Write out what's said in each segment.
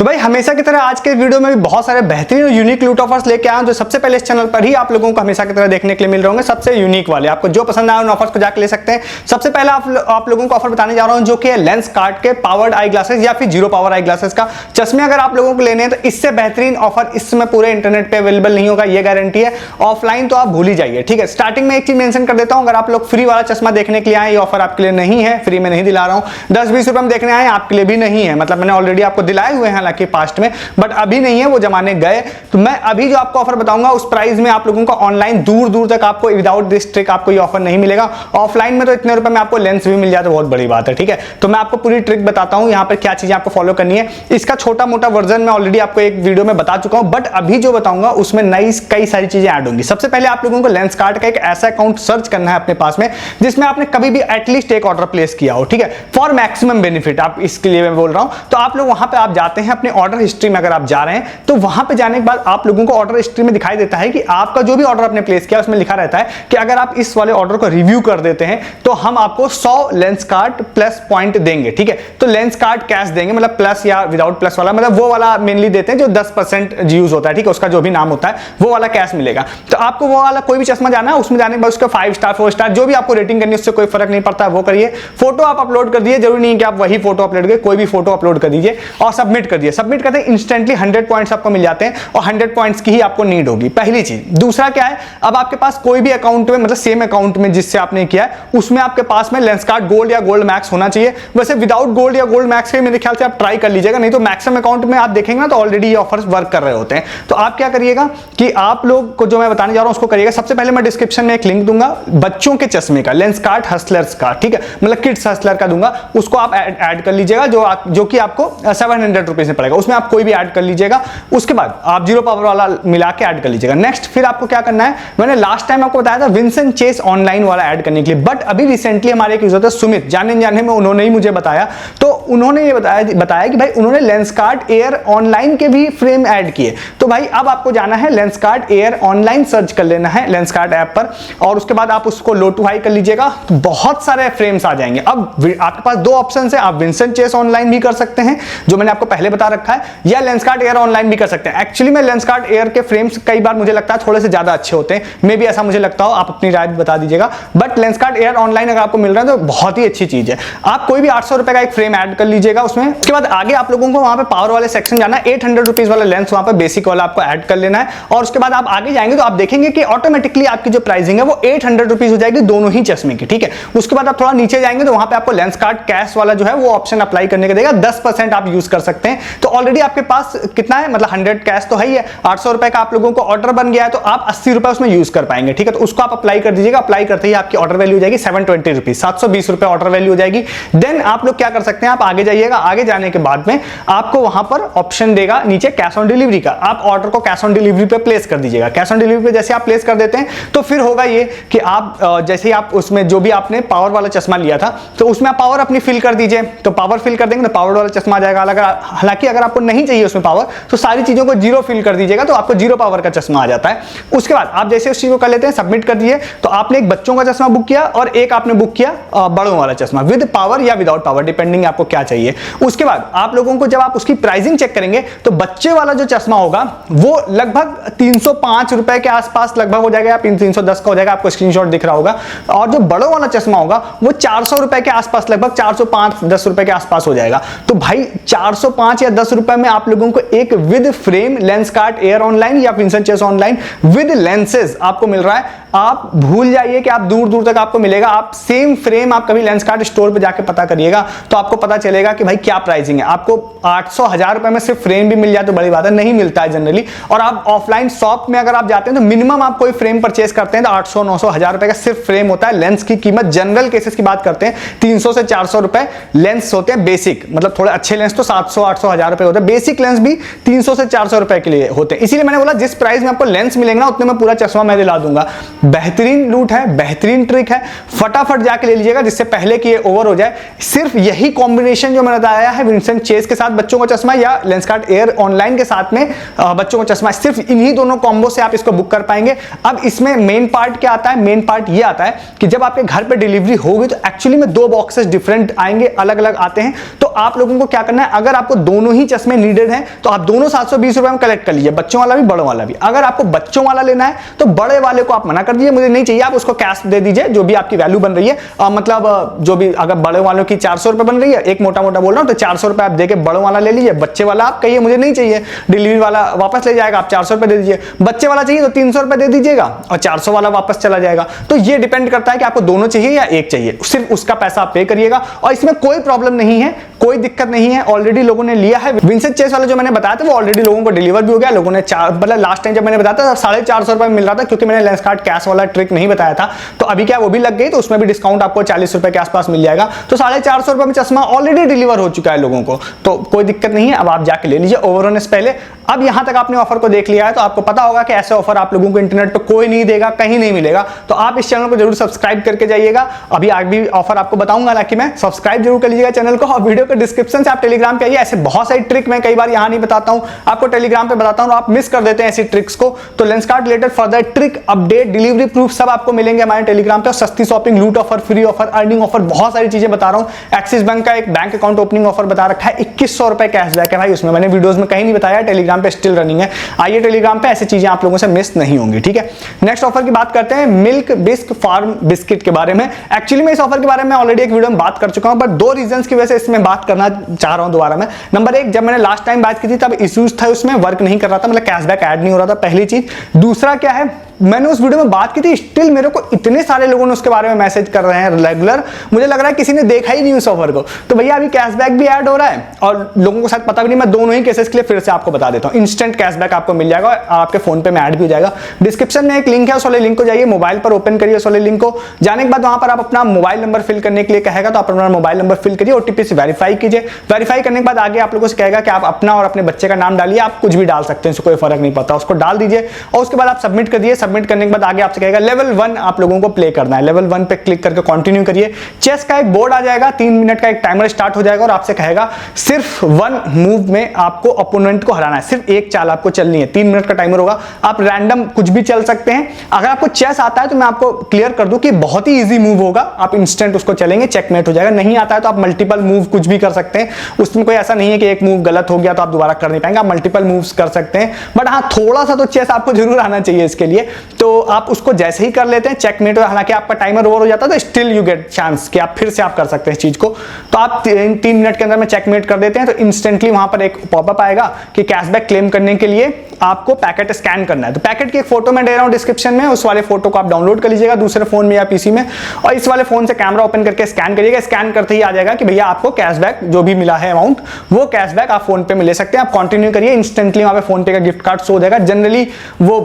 तो भाई हमेशा की तरह आज के वीडियो में भी बहुत सारे बेहतरीन और यूनिक लूट ऑफर्स लेके आए हैं, जो सबसे पहले इस चैनल पर ही आप लोगों को हमेशा की तरह देखने के लिए मिल रहे होंगे। सबसे यूनिक वाले आपको जो पसंद आए उन ऑफर्स को जाकर ले सकते हैं। सबसे पहले आप लोगों को ऑफर बताने जा रहा हूं जो कि है लेंसकार्ट के पावर्ड आई ग्लासेस या फिर जीरो पावर आई ग्लासेस का चश्मे। अगर आप लोगों को लेने हैं तो इससे बेहतरीन ऑफर इस समय पूरे इंटरनेट पे अवेलेबल नहीं होगा, ये गारंटी है। ऑफलाइन तो आप भूल ही जाइए, ठीक है। स्टार्टिंग में एक चीज मेंशन कर देता हूं, अगर आप लोग फ्री वाला चश्मा देखने के लिए आए, ये ऑफर आपके लिए नहीं है, फ्री में नहीं दिला रहा हूं। 10-20 रुपए में देखने आए आपके लिए भी नहीं है, मतलब मैंने ऑलरेडी आपको दिलाए हुए हैं हालांकि पास्ट में, बट अभी नहीं है, वो जमाने गए। तो मैं अभी जो आपको ऑफर बताऊंगा उस प्राइस में आप लोगों को ऑनलाइन दूर दूर तक आपको विदाउट दिस ट्रिक आपको ये ऑफर नहीं मिलेगा। ऑफलाइन में तो इतने रुपए में आपको लेंस भी मिल जाए तो बहुत बड़ी बात है, ठीक है। तो मैं आपको पूरी ट्रिक बताता हूं यहाँ पर क्या चीजें आपको फॉलो करनी है। इसका छोटा मोटा वर्जन मैं ऑलरेडी आपको एक वीडियो में बता चुका हूं, बट अभी जो बताऊंगा उसमें नई कई सारी चीजें ऐड होंगी। सबसे पहले आप लोगों को लेंसकार्ट का एक ऐसा अकाउंट सर्च करना है अपने पास में जिसमें आपने कभी भी एटलीस्ट एक ऑर्डर प्लेस किया हो, ठीक है, फॉर मैक्सिमम बेनिफिट। आप इसके लिए मैं बोल रहा हूं, तो आप लोग वहां पे आप जाते हैं अपने ऑर्डर हिस्ट्री में, अगर आप जा रहे हैं तो वहां पे जाने के बाद आप लोगों को ऑर्डर हिस्ट्री में दिखाई देता है कि आपका जो भी ऑर्डर आपने प्लेस किया उसमें लिखा रहता है कि अगर आप इस वाले ऑर्डर को रिव्यू कर देते हैं तो हम आपको 100 लेंसकार्ट प्लस पॉइंट देंगे, ठीक है। तो लेंसकार्ट कैश देंगे, मतलब प्लस या विदाउट प्लस वाला, मतलब वो वाला मेनली देते हैं जो 10% यूज होता है, ठीक है, उसका जो भी नाम होता है वो वाला कैश मिलेगा। तो आपको वो वाला कोई भी चश्मा जाना है, उसमें जाने के बाद उसका 5 स्टार 4 स्टार जो भी आपको रेटिंग करनी है उससे कोई फर्क नहीं पड़ता, वो करिए। फोटो आप अपलोड कर दिए, जरूरी नहीं कि आप वही फोटो अपलोड करिए, कोई भी फोटो अपलोड कर दीजिए और सबमिट कर दिए। सबमिट करते ही इंस्टेंटली 100 पॉइंट्स आपको मिल जाते हैं और 100 पॉइंट्स की ही आपको नीड होगी, पहली चीज। दूसरा क्या है, अब आपके पास कोई भी अकाउंट में, मतलब सेम अकाउंट में जिससे आपने किया है उसमें आपके पास में लेंसकार्ट गोल्ड या गोल्ड मैक्स होना चाहिए। वैसे विदाउट गोल्ड या गोल्ड मैक्स के मेरे ख्याल से आप ट्राई कर लीजिएगा, नहीं तो मैक्सिमम अकाउंट में आप देखेंगे ना तो ऑलरेडी ये ऑफर्स वर्क कर रहे होते हैं। तो आप क्या करिएगा कि आप लोग को जो मैं बताने जा रहा हूं उसको करिएगा। सबसे पहले मैं डिस्क्रिप्शन में एक लिंक दूंगा बच्चों के चश्मे का, लेंसकार्ट हसलर्स का, ठीक है, मतलब किड्स हसलर का दूंगा, उसको आप ऐड कर लीजिएगा, जो कि आपको 700 रुपीज में पड़ेगा। उसमें आप कोई भी ऐड कर लीजिएगा, उसके बाद आप जीरो पावर वाला मिला के ऐड कर लीजिएगा। नेक्स्ट फिर आपको क्या करना है, मैंने लास्ट टाइम आपको बताया था विंसेंट चेस ऑनलाइन वाला ऐड करने के लिए, बट अभी रिसेंटली हमारे एक यूजर थे सुमित, जाने में उन्होंने ही मुझे बताया, तो उन्होंने ये बताया कि भाई उन्होंने लेंसकार्ट एयर ऑनलाइन के भी फ्रेम ऐड किए। तो भाई अब आपको जाना है लेंसकार्ट एयर ऑनलाइन, सर्च कर लेना है लेंसकार्ट ऐप पर और उसके बाद आप उसको लो टू हाई कर लीजिएगा, तो बहुत सारे फ्रेम्स आ जाएंगे। अब आपके पास दो ऑप्शन है, आप विंसेंट चेस ऑनलाइन भी कर सकते हैं जो मैंने आपको पहले बता रखा है, या लेंसकार्ट एयर ऑनलाइन भी कर सकते हैं। एक्चुअली में लेंसकार्ट एयर के फ्रेम्स कई बार मुझे लगता है थोड़े से ज्यादा अच्छे होते हैं, मे भी ऐसा मुझे लगता हो, आप अपनी राय बता दीजिएगा। बट लेंसकार्ट एयर ऑनलाइन अगर आपको मिल रहा है तो बहुत ही अच्छी चीज है। आप कोई भी 800 रुपए का एक फ्रेम ऐड कर लीजिएगा उसमें। उसके बाद आगे आप लोगों को वहां पे पावर वाले सेक्शन जाना है, 800 रुपीज वाला लेंस वहां पे बेसिक वाला आपको ऐड कर लेना है और उसके बाद आप आगे जाएंगे तो आप देखेंगे कि ऑटोमेटिकली आपकी जो प्राइसिंग है वो 800 रुपीज हो जाएगी दोनों ही चश्मे की, ठीक है। उसके बाद आप थोड़ा नीचे जाएंगे तो वहां पे आपको लेंसकार्ट कैश वाला जो है वो ऑप्शन अप्लाई करने का देगा, 10% आप यूज कर सकते हैं। तो ऑलरेडी आपके पास कितना है, मतलब 100 कैश तो है ही है, 800 रुपए का आप लोगों को ऑर्डर बन गया है तो आप 80 रुपए उसमें यूज कर पाएंगे, ठीक है। तो उसको आप अप्लाई कर दीजिएगा, अप्लाई करते ही आपकी ऑर्डर वैल्यू हो जाएगी 720 रुपीज, 720 रुपए ऑर्डर वैल्यू हो जाएगी। देन आप लोग क्या कर सकते हैं, आप आगे जाइएगा, आगे जाने के बाद में आपको वहां पर ऑप्शन देगा नीचे कैश ऑन डिलीवरी का, आप ऑर्डर को कैश ऑन डिलीवरी पे प्लेस कर दीजिएगा। कैश ऑन डिलीवरी पे जैसे आप प्लेस कर देते हैं तो फिर होगा ये कि आप जैसे ही आप उसमें जो भी आपने पावर वाला चश्मा लिया था तो उसमें आप पावर अपनी फिल कर दीजिए, तो पावर फिल कर देंगे तो पावर वाला चश्मा आ जाएगा। हालांकि अगर आपको नहीं चाहिए उसमें पावर तो सारी चीजों को जीरो फिल कर दीजिएगा तो आपको जीरो पावर का चश्मा आ जाता है। उसके बाद आप जैसे उस चीज को कर लेते हैं, सबमिट कर दिए, तो आपने एक बच्चों का चश्मा बुक किया और एक आपने बुक किया बड़ों वाला चश्मा विद पावर या विदाउट पावर, डिपेंडिंग आपको क्या चाहिए। उसके बाद आप लोगों को जब आप उसकी प्राइसिंग चेक करेंगे तो बच्चे वाला जो चश्मा होगा वो लगभग 305 रुपए के आसपास लगभग हो जाएगा, 310 का हो जाएगा, आपको स्क्रीनशॉट दिख रहा होगा। और जो बड़ों वाला चश्मा होगा वो 400 रुपए के आसपास, लगभग 405-10 रुपए के आसपास हो जाएगा। तो भाई 405 या 10 रुपए में आप लोगों को एक with frame Lenskart air online या Vincent Chase online with lenses आपको मिल रहा है। आप भूल जाइए कि आप दूर दूर तक आपको मिलेगा, आप सेम फ्रेम आप कभी लेंसकार्ट स्टोर पे जाके पता करिएगा तो आपको पता चलेगा कि भाई क्या प्राइसिंग है। आपको 800-1000 रुपए में सिर्फ फ्रेम भी मिल जाए तो बड़ी बात है, नहीं मिलता है जनरली। और आप ऑफलाइन शॉप में अगर आप जाते हैं तो मिनिमम आप कोई फ्रेम परचेस करते हैं तो 800-900-1000 रुपए का सिर्फ फ्रेम होता है। लेंस की कीमत जनरल केसेस की बात करते हैं 300 से 400 रुपए लेंस होते हैं बेसिक, मतलब थोड़े अच्छे लेंस तो 700-800-1000 रुपए होते हैं, बेसिक लेंस भी 300 से 400 रुपए के लिए होते हैं। इसीलिए मैंने बोला जिस प्राइस में आपको लेंस मिलेंगे ना उतने में पूरा चश्मा मैं दिला दूंगा। बेहतरीन लूट है, बेहतरीन ट्रिक है, फटाफट जाके ले लीजिएगा जिससे पहले कि ये ओवर हो जाए। सिर्फ यही कॉम्बिनेशन कॉम्बिनेशन जो मैंने बताया है विंसेंट चेस के साथ बच्चों का चश्मा या लेंसकार्ट एयर ऑनलाइन के साथ में बच्चों का चश्मा, सिर्फ इन्हीं दोनों कॉम्बो से आप इसको बुक कर पाएंगे। अब इसमें मेन पार्ट क्या आता है? मेन पार्ट ये आता है कि जब आपके घर पे डिलीवरी होगी तो एक्चुअली में 2 बॉक्सेस डिफरेंट आएंगे, अलग अलग आते हैं। तो आप लोगों को क्या करना है, अगर आपको दोनों ही चश्मे नीडेड हैं तो आप दोनों 720 रुपए में कलेक्ट कर लीजिए, बच्चों वाला भी बड़ों वाला भी। अगर आपको बच्चों वाला लेना है तो बड़े वाले को आप मना कर दीजिए, मुझे नहीं चाहिए, आप उसको कैश दे दीजिए जो भी आपकी वैल्यू बन रही है। मतलब जो भी, अगर बड़े वालों की 400 रुपए बन रही है, एक मोटा मोटा बोल रहा हूं, तो 400 रुपए आप देके बड़ों वाला ले लीजिए। बच्चे वाला आप कहिए मुझे नहीं चाहिए, डिलीवरी वाला वापस ले जाएगा, आप 400 रुपए दे दीजिए। बच्चे वाला चाहिए तो 300 रुपए दे दीजिएगा और 400 वाला वापस चला जाएगा। तो ये डिपेंड करता है कि आपको दोनों चाहिए या एक चाहिए, सिर्फ उसका पैसा आप पे करिएगा और इसमें कोई प्रॉब्लम नहीं है, कोई दिक्कत नहीं है। ऑलरेडी लोगों ने लिया है। विंसेंट चेस वाला जो मैंने बताया था वो ऑलरेडी लोगों को डिलीवर भी हो गया। लोगों ने मतलब लास्ट टाइम जब मैंने बताया था 450 रुपए में मिल रहा था, क्योंकि मैंने लेंसकार्ट कैश वाला ट्रिक नहीं बताया था। तो अभी क्या वो भी लग गई, तो उसमें भी डिस्काउंट आपको 40 रुपए के आसपास मिल जाएगा। तो 450 रुपए में चश्मा ऑलरेडी डिलीवर हो चुका है लोगों को, तो कोई दिक्कत नहीं है। अब आप जाके ले लीजिए ओवरऑल पहले। अब यहां तक आपने ऑफर को देख लिया है तो आपको पता होगा कि ऐसे ऑफर आप लोगों को इंटरनेट पे कोई नहीं देगा, कहीं नहीं मिलेगा। तो आप इस चैनल को जरूर सब्सक्राइब करके जाइएगा। अभी आगे भी ऑफर आपको बताऊंगा ना कि मैं, सब्सक्राइब जरूर कर लीजिएगा चैनल को। और वीडियो के डिस्क्रिप्शन से आप टेलीग्राम पे आइए, ऐसे बहुत सारी ट्रिक मैं कई बार यहां नहीं बताता हूं, आपको टेलीग्राम पे बताता हूं, आप मिस कर देते हैं ऐसी ट्रिक्स को। तो Lenskart related further trick, update, delivery proof सब आपको मिलेंगे हमारे टेलीग्राम पे। सस्ती शॉपिंग, लूट offer, free offer, earning offer, बहुत सारी चीजें बता रहा हूं। एक्सिस बैंक का एक बैंक अकाउंट ओपनिंग ऑफर बता रखा है, 2100 रुपए कैशबैक है भाई उसमें, मैंने वीडियोस में कहीं नहीं बताया, टेलीग्राम पे स्टिल रनिंग है। आइए टेलीग्राम पे, ऐसी चीजें आप लोगों से मिस नहीं होंगी, ठीक है। नेक्स्ट ऑफर की बात करते हैं, मिल्क बिस्क फार्म बिस्किट के बारे में। एक्चुअली मैं इस ऑफर के बारे में ऑलरेडी एक वीडियो में बात कर चुका हूं, बट 2 रीजंस की वजह से इसमें बात करना चाह रहा हूं दोबारा में। नंबर 1, जब मैंने लास्ट टाइम बात की थी तब इश्यूज था, उसमें वर्क नहीं कर रहा था, मतलब कैशबैक ऐड नहीं हो रहा था, पहली चीज। दूसरा क्या है, मैंने उस वीडियो में बात की थी, स्टिल मेरे को इतने सारे लोगों ने उसके बारे में मैसेज कर रहे हैं रेगुलर, मुझे लग रहा है किसी ने देखा ही नहीं उस ऑफर को। तो भैया अभी कैशबैक भी ऐड हो रहा है और लोगों को शायद पता भी नहीं, मैं दोनों ही केसेस के लिए फिर से आपको बता देता हूं। इंस्टेंट कैशबैक आपको मिल जाएगा, आपके फोन पे में ऐड भी हो जाएगा। डिस्क्रिप्शन में एक लिंक है, उस वाले लिंक को जाइए, मोबाइल पर ओपन करिए उस वाले लिंक को। जाने के बाद वहां पर आप अपना मोबाइल नंबर फिल करने के लिए कहेगा, तो आप अपना मोबाइल नंबर फिल करिए, ओटीपी से वेरीफाई कीजिए। वेरीफाई करने के बाद आगे आप लोगों से कहेगा कि आप अपना और अपने बच्चे का नाम डालिए, आप कुछ भी डाल सकते हैं, इससे कोई फर्क नहीं पड़ता, उसको डाल दीजिए और उसके बाद आप सबमिट कर दिए। सबमिट करने के बाद आगे आपसे कहेगा लेवल 1 आप लोगों को प्ले करना है, लेवल 1 पे क्लिक करके कंटिन्यू करिए। चेस का एक बोर्ड आ जाएगा, 3 मिनट का एक टाइमर स्टार्ट हो जाएगा और आपसे कहेगा सिर्फ 1 मूव में आपको अपोनेंट को हराना है, सिर्फ एक चाल आपको चलनी है। 3 मिनट का टाइमर होगा, आप रैंडम कुछ भी चल सकते हैं। अगर आपको चेस आता है तो मैं आपको क्लियर कर दूं कि बहुत ही इजी मूव होगा, आप इंस्टेंट उसको चलेंगे, चेकमेट हो जाएगा। नहीं आता है तो आप मल्टीपल मूव कुछ भी कर सकते हैं, उसमें कोई ऐसा नहीं है कि एक मूव गलत हो गया तो आप दोबारा कर नहीं पाएंगे, आप मल्टीपल मूव्स कर सकते हैं। बट हाँ, थोड़ा सा तो चेस आपको जरूर आना चाहिए इसके लिए, तो आप उसको जैसे ही कर लेते हैं चेकमेट, हालांकि आपका टाइमर ओवर हो जाता है तो स्टिल यू गेट चांस कि आप फिर से आप कर सकते हैं इस चीज को। तो आप 3 मिनट के अंदर में चेकमेट कर देते हैं तो इंस्टेंटली वहां पर एक पॉपअप आएगा कि कैशबैक क्लेम करने के लिए आपको पैकेट स्कैन करना है। तो पैकेट की एक फोटो मैं दे रहा हूं डिस्क्रिप्शन में, उस वाले फोटो को आप डाउनलोड कर लीजिएगा दूसरे फोन में या पीसी में, और इस वाले फोन से कैमरा ओपन करके स्कैन करिएगा। स्कैन करते ही आ जाएगा कि भैया आपको कैशबैक जो भी मिला है अमाउंट, वो कैशबैक आप फोन पे में ले सकते हैं। आप कंटिन्यू करिए, इंस्टेंटली वहां पे फोन पे का गिफ्ट कार्ड शो हो जाएगा। जनरली वो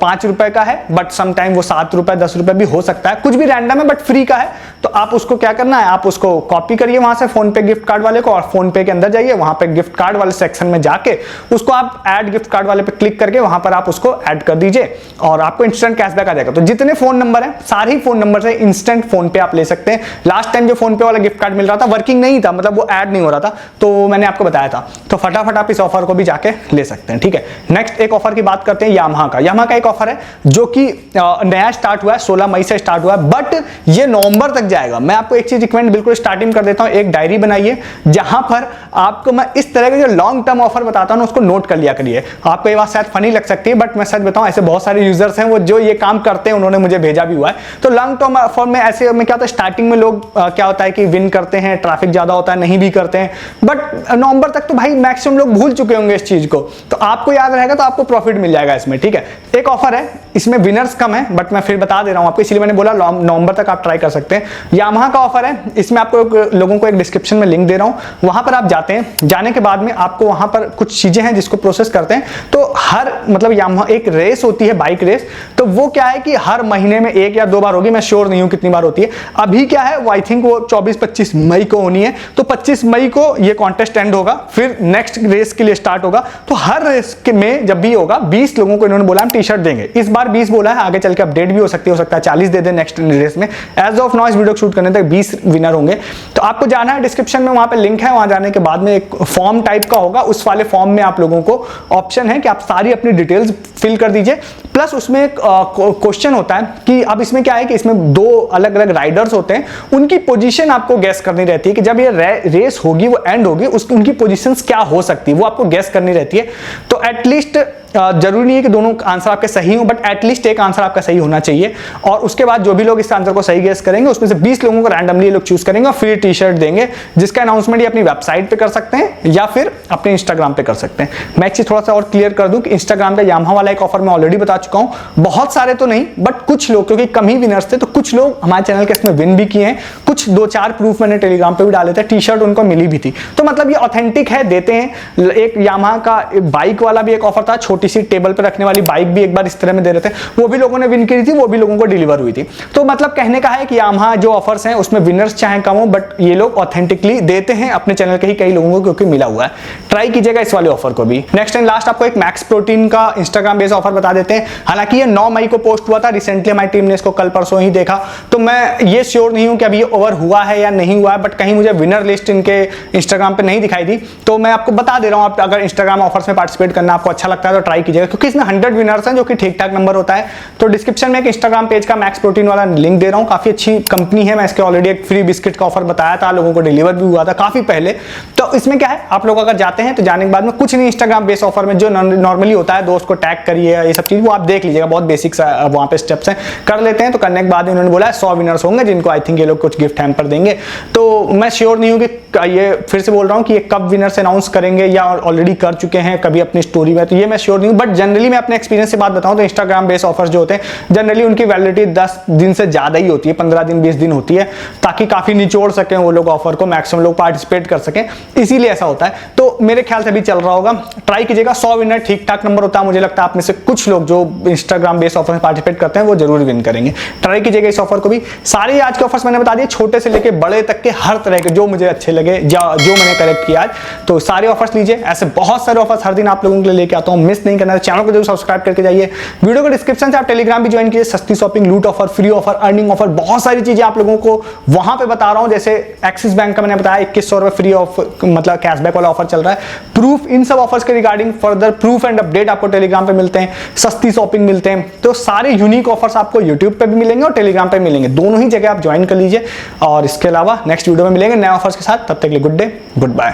5 रुपए का है, बट समटाइम वो 7 रुपए 10 रुपए भी हो सकता है, कुछ भी रैंडम है बट फ्री का है। तो आप उसको क्या करना है, आप उसको कॉपी करिए वहां से फोन पे गिफ्ट कार्ड वाले को, और फोन पे के अंदर जाइए, वहां पे गिफ्ट कार्ड वाले सेक्शन में जाके उसको आप ऐड गिफ्ट कार्ड वाले पे क्लिक करके वहां पर आप उसको ऐड कर दीजिए और आपको इंस्टेंट कैशबैक आ जाएगा। तो जितने फोन नंबर है, सारे ही फोन नंबर से इंस्टेंट फोन पे आप ले सकते हैं। लास्ट टाइम जो फोन पे वाला गिफ्ट कार्ड मिल रहा था वर्किंग नहीं था, मतलब वो ऐड नहीं हो रहा था, तो मैंने आपको बताया था। तो फटाफट आप इस ऑफर को भी जाके ले सकते हैं, ठीक है। नेक्स्ट एक ऑफर की बात करते हैं यामाहा का। यामाहा का एक ऑफर है जो कि नया स्टार्ट हुआ है, 16 मई से स्टार्ट हुआ है, बट ये नवंबर तक जाएगा। मैं आपको एक चीज रिकमेंड बिल्कुल स्टार्टिंग कर देता हूं, एक डायरी बनाइए जहां पर आपको मैं इस तरह के जो लॉन्ग टर्म ऑफर बताता हूं उसको नोट कर लिया करिए। आपको ये बात शायद फनी लग सकती है, बट मैं सच बताऊं ऐसे बहुत सारे यूजर्स हैं वो जो ये काम करते हैं, उन्होंने मुझे भेजा भी हुआ है। तो लॉन्ग टर्म ऑफर में ऐसे में क्या होता है, स्टार्टिंग में लोग क्या होता है कि विन करते हैं, ट्रैफिक ज्यादा होता है, नहीं भी करते हैं, बट नवंबर तक तो भाई मैक्सिमम लोग भूल चुके होंगे इस चीज को, तो आपको याद रहेगा तो आपको प्रॉफिट मिल जाएगा इसमें, ठीक है। एक ऑफर है, इसमें विनर्स कम है, बट मैं फिर बता दे रहा हूं आपको, इसलिए मैंने बोला नवंबर तक आप ट्राई कर सकते हैं। यामाहा का ऑफर है, इसमें आपको लोगों को एक डिस्क्रिप्शन में लिंक दे रहा हूं, वहां पर आप जाते हैं। जाने के बाद में आपको वहां पर कुछ चीजें हैं जिसको प्रोसेस करते हैं। तो हर मतलब यामाहा एक रेस होती है, बाइक रेस, तो वो क्या है कि हर महीने में 1 या 2 बार होगी, मैं श्योर नहीं हूं कितनी बार होती है। अभी क्या है वो आई थिंक वो 24-25 मई को होनी है, तो 25 मई को ये कॉन्टेस्ट एंड होगा, फिर नेक्स्ट रेस के लिए स्टार्ट होगा। तो हर रेस में जब भी होगा 20 लोगों को इन्होंने बोला हम टी शर्ट देंगे। इस बार फिलहाल 20 बोला है, आगे चल के अपडेट भी हो सकता है 40 दे दे नेक्स्ट रेस में। एज ऑफ नाउ इस वीडियो को शूट करने तक 20 विनर होंगे। तो आपको जाना है, डिस्क्रिप्शन में वहां पे लिंक है, वहां जाने के बाद में एक फॉर्म टाइप का होगा, उस वाले फॉर्म में आप लोगों को ऑप्शन है कि आप सारी अपनी डिटेल्स फिल कर दीजिए। प्लस उसमें एक क्वेश्चन होता है कि अब इसमें क्या है कि इसमें 2 अलग अलग राइडर्स होते हैं, उनकी पोजीशन आपको गैस करनी रहती है कि जब ये रेस होगी, वो एंड होगी, उनकी पोजीशंस क्या हो सकती है, वो आपको गैस करनी रहती है। तो एटलीस्ट जरूरी नहीं है कि दोनों आंसर आपके सही हो, बट एटलीस्ट एक आंसर आपका सही होना चाहिए। और उसके बाद जो भी लोग इस आंसर को सही गेस करेंगे, उसमें से 20 लोगों को रैंडमली लोग चूज करेंगे और फ्री टी शर्ट देंगे, जिसका अनाउंसमेंट ये अपनी वेबसाइट पे कर सकते हैं या फिर अपने इंस्टाग्राम पे कर सकते हैं। मैं एक चीज थोड़ा सा और क्लियर कर दूं कि इंस्टाग्राम पे यामाहा वाला एक ऑफर मैं ऑलरेडी बता चुका हूं, बहुत सारे तो नहीं बट कुछ लोग, क्योंकि कम ही विनर्स थे, तो कुछ लोग हमारे चैनल के इसमें विन भी किए हैं। कुछ 2-4 प्रूफ मैंने टेलीग्राम पे भी डाले थे, टी शर्ट उनको मिली भी थी। तो मतलब ये ऑथेंटिक है, देते हैं। एक यामाहा का बाइक वाला भी एक ऑफर था, छोटी सी टेबल पर रखने वाली बाइक भी एक बार इस तरह में दे रहे थे, वो भी लोगों ने विन करी थी, वो भी लोगों को डिलीवर हुई थी। तो मतलब कहने का है कि यामाहा जो ऑफर्स हैं उसमें विनर्स चाहे कम हो, बट ये लोग ऑथेंटिकली देते हैं अपने चैनल के ही कई लोगों को, क्योंकि मिला हुआ है। ट्राई कीजिएगा इस वाले ऑफर को भी। नेक्स्ट एंड लास्ट आपको एक मैक्स प्रोटीन का इंस्टाग्राम बेस्ड ऑफर बता देते हैं। हालांकि ये 9 मई को पोस्ट हुआ था, रिसेंटली हमारी टीम ने इसको कल परसों ही देखा, तो मैं ये श्योर नहीं हूं कि अभी ये ओवर हुआ है या नहीं हुआ है, बट कहीं मुझे विनर लिस्ट इनके इंस्टाग्राम पे नहीं दिखाई दी, तो मैं आपको बता दे रहा हूं। आप अगर इंस्टाग्राम ऑफर्स में पार्टिसिपेट करना आपको अच्छा लगता है तो ट्राई कीजिएगा, क्योंकि इसमें 100 विनर्स हैं, जो कि ठीक ठाक नंबर होता है। तो डिस्क्रिप्शन में एक इंस्टाग्राम पेज का मैक्स प्रोटीन वाला लिंक दे रहा हूं, काफी अच्छी कंपनी है। मैं इसके ऑलरेडी एक फ्री बिस्किट का ऑफर बताया था, लोगों को डिलीवर भी हुआ था काफी पहले। तो इसमें क्या है, आप लोग अगर जाते हैं तो जाने के बाद में कुछ नहीं, इंस्टाग्राम बेस्ड ऑफर में जो नॉर्मली होता है, दोस्त को टैग करिए, ये सब चीज वो आप देख लीजिएगा, बहुत बेसिक वहां पे स्टेप्स हैं, कर लेते हैं। तो करने के बाद उन्होंने बोला 100 विनर्स होंगे, जिनको आई थिंक ये लोग कुछ गिफ्ट हैम्पर देंगे। तो मैं श्योर नहीं हूं कि ये, फिर से बोल रहा हूं कि ये कब विनर्स अनाउंस करेंगे या ऑलरेडी कर चुके हैं कभी अपनी स्टोरी में, तो ये मैं श्योर नहीं हूं। बट जनरली मैं अपने एक्सपीरियंस से बात बताऊं तो इंस्टाग्राम बेस्ड ऑफर्स जो होते हैं जनरली उनकी वैलिडिटी 10 दिन से ज्यादा ही होती है, 15 दिन 20 दिन होती है, ताकि काफी निचोड़ सकें वो लोग ऑफर को, मैक्सिमम लोग पार्टिसिपेट कर सकें, इसीलिए ऐसा होता है। तो मेरे ख्याल से भी चल रहा होगा, ट्राई कीजिएगा। 100 विनर ठीक ठाक नंबर होता है, मुझे लगता है आप में से कुछ लोग जो इंस्टाग्राम बेस्ड ऑफर में पार्टिसिपेट करते हैं वो जरूर विन करेंगे। ट्राई कीजिएगा इस ऑफर को भी। सारे आज के ऑफर्स मैंने बता दिए, छोटे से लेके बड़े तक के, हर तरह के जो मुझे अच्छे लगे, जो मैंने कलेक्ट किया आज, तो सारे ऑफर्स लीजिए। ऐसे बहुत सारे ऑफर्स हर दिन आप लोगों के लिए लेके आता हूं, मिस नहीं करना है। चैनल को जरूर सब्सक्राइब करके जाइए। वीडियो के डिस्क्रिप्शन से आप टेलीग्राम भी ज्वाइन कीजिए, सस्ती शॉपिंग, लूट offer, free offer, earning offer, बहुत सारी चीजें आप लोगों को वहां पे बता रहा हूं। जैसे एक्सिस बैंक का मैंने बताया 2100 रुपए फ्री ऑफ, मतलब कैशबैक वाला ऑफर चल रहा है। प्रूफ इन सब ऑफर्स के regarding further proof and update आपको टेलीग्राम पे मिलते हैं, सस्ती शॉपिंग मिलते हैं। तो सारे यूनिक ऑफर्स आपको यूट्यूब पे भी मिलेंगे और टेलीग्राम पे मिलेंगे, दोनों ही जगह आप ज्वाइन कर लीजिए। और इसके अलावा नेक्स्ट वीडियो में मिलेंगे नए ऑफर्स के साथ, तब तक के लिए गुड डे, गुड बाय।